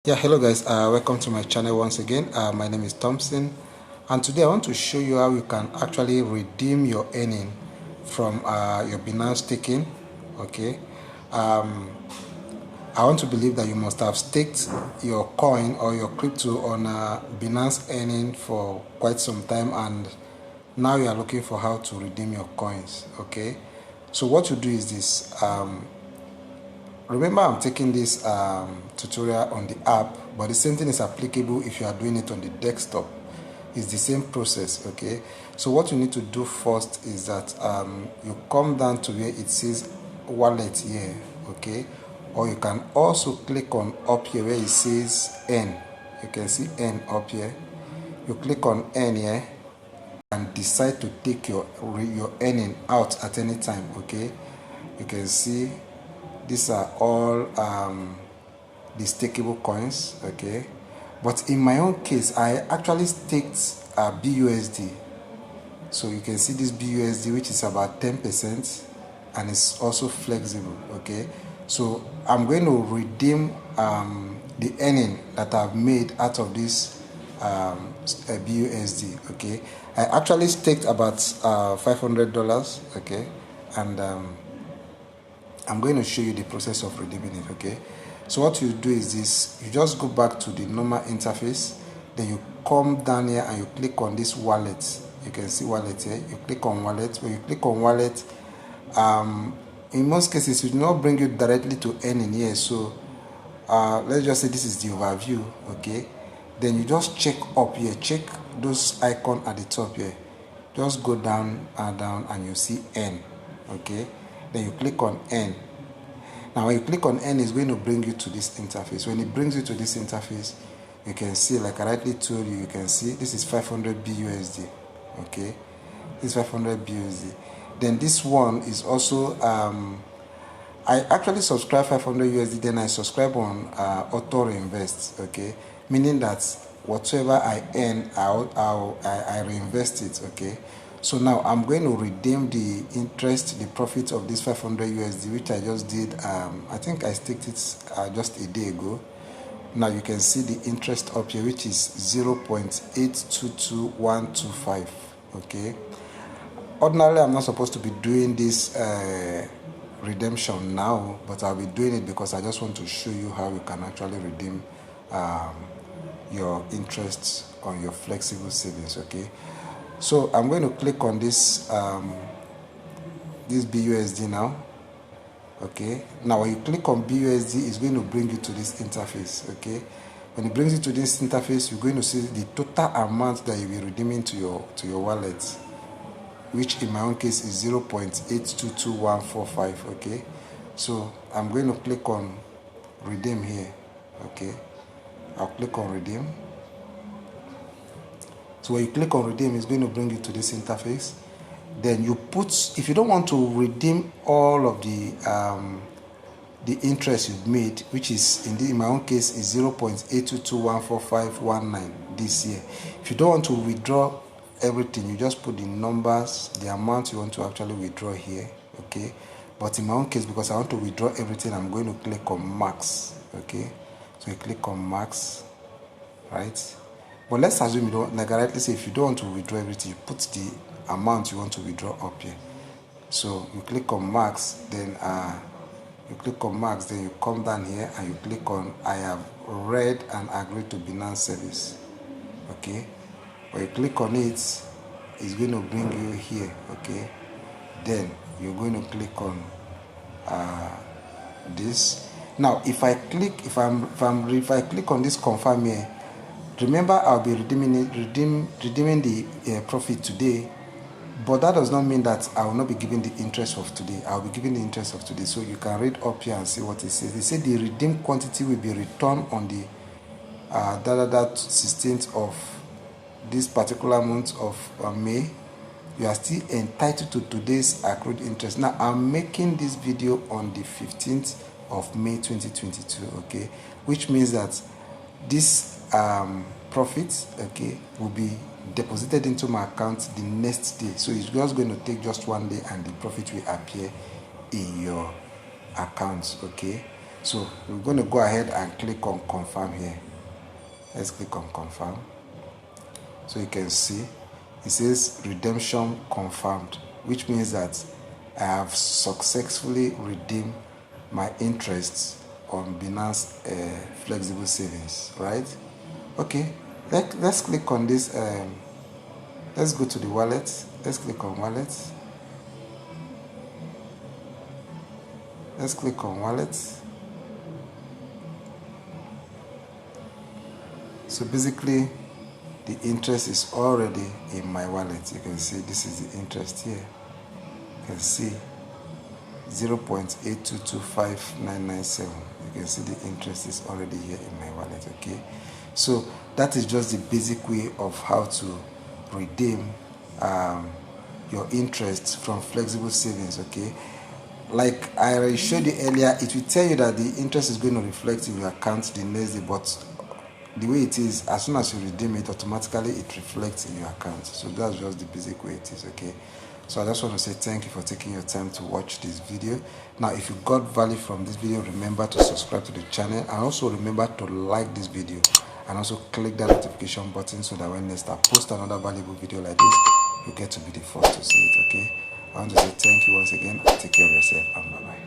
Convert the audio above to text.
Yeah, hello guys, welcome to my channel once again. My name is Thompson, and today I want to show you how you can actually redeem your earning from your Binance staking. Okay, I want to believe that you must have staked your coin or your crypto on Binance earning for quite some time, and now you are looking for how to redeem your coins. Okay, so what you do is this. Remember, I'm taking this tutorial on the app, but the same thing is applicable if you are doing it on the desktop. It's the same process, okay? So what you need to do first is that you come down to where it says wallet here, okay? Or you can also click on up here where it says N. You can see N up here. You click on N here and decide to take your earning out at any time, okay? You can see these are all the stakeable coins, okay? But in my own case, I actually staked BUSD. So you can see this BUSD, which is about 10%, and it's also flexible, okay? So I'm going to redeem the earning that I've made out of this BUSD, okay? I actually staked about $500, okay? And I'm going to show you the process of redeeming it, okay? So what you do is this: you just go back to the normal interface, then you come down here and you click on this wallet. You can see wallet here. You click on wallet. When you click on wallet, in most cases it will not bring you directly to earning here. So let's just say this is the overview, okay? Then you just check up here, check those icons at the top here. Just go down and down and you see N, okay? Then you click on N. Now when you click on N, it's going to bring you to this interface. When it brings you to this interface, you can see, like I rightly told you, you can see this is 500 BUSD, okay? This is 500 BUSD. Then this one is also I actually subscribe 500 USD, then I subscribe on auto reinvest, okay? Meaning that whatever I earn, I reinvest it, okay? So now I'm going to redeem the interest, the profit of this 500 USD, which I just did. I think I staked it just a day ago. Now you can see the interest up here, which is 0.822125, okay? Ordinarily, I'm not supposed to be doing this redemption now, but I'll be doing it because I just want to show you how you can actually redeem your interest on your flexible savings, okay? So I'm going to click on this this BUSD now, okay? Now when you click on BUSD, it's going to bring you to this interface, okay? When it brings you to this interface, you're going to see the total amount that you'll be redeeming to your wallet, which in my own case is 0.822145, okay? So I'm going to click on redeem here, okay? I'll click on redeem. So when you click on redeem, it's going to bring you to this interface. Then you put, if you don't want to redeem all of the interest you've made, which is in my own case is 0.82214519 this year. If you don't want to withdraw everything, you just put the numbers, the amount you want to actually withdraw here, okay? But in my own case, because I want to withdraw everything, I'm going to click on max, okay? So you click on max, right? But let's assume you don't, like I rightly say, if you don't want to withdraw everything, you put the amount you want to withdraw up here. So you click on max, then you come down here and you click on I have read and agreed to Binance service, okay? When you click on it, it's going to bring you here, okay? Then you're going to click on this. Now if I click on this confirm here, remember I'll be redeeming the profit today, but that does not mean that I will not be giving the interest of today. I'll be giving the interest of today. So you can read up here and see what it says. They say the redeemed quantity will be returned on the 16th of this particular month of May. You are still entitled to today's accrued interest. Now I'm making this video on the 15th of May 2022, okay, which means that this profit, okay, will be deposited into my account the next day. So it's just going to take just one day and the profit will appear in your account, okay? So we're going to go ahead and click on confirm here. Let's click on confirm. So you can see it says redemption confirmed, which means that I have successfully redeemed my interests on Binance flexible savings, right? Okay, let's click on this. Let's go to the wallet. Let's click on wallet. Let's click on wallet. So basically, the interest is already in my wallet. You can see this is the interest here. You can see 0.8225997. You can see the interest is already here in my wallet. Okay, so that is just the basic way of how to redeem your interest from flexible savings. Okay, like I showed you earlier, it will tell you that the interest is going to reflect in your account the next day, but the way it is, as soon as you redeem it, automatically it reflects in your account. So that's just the basic way it is. Okay, so I just want to say thank you for taking your time to watch this video. Now if you got value from this video, remember to subscribe to the channel, and also remember to like this video, and also click that notification button so that when next I post another valuable video like this, you get to be the first to see it. Okay, I want to say thank you once again, and take care of yourself, and bye bye.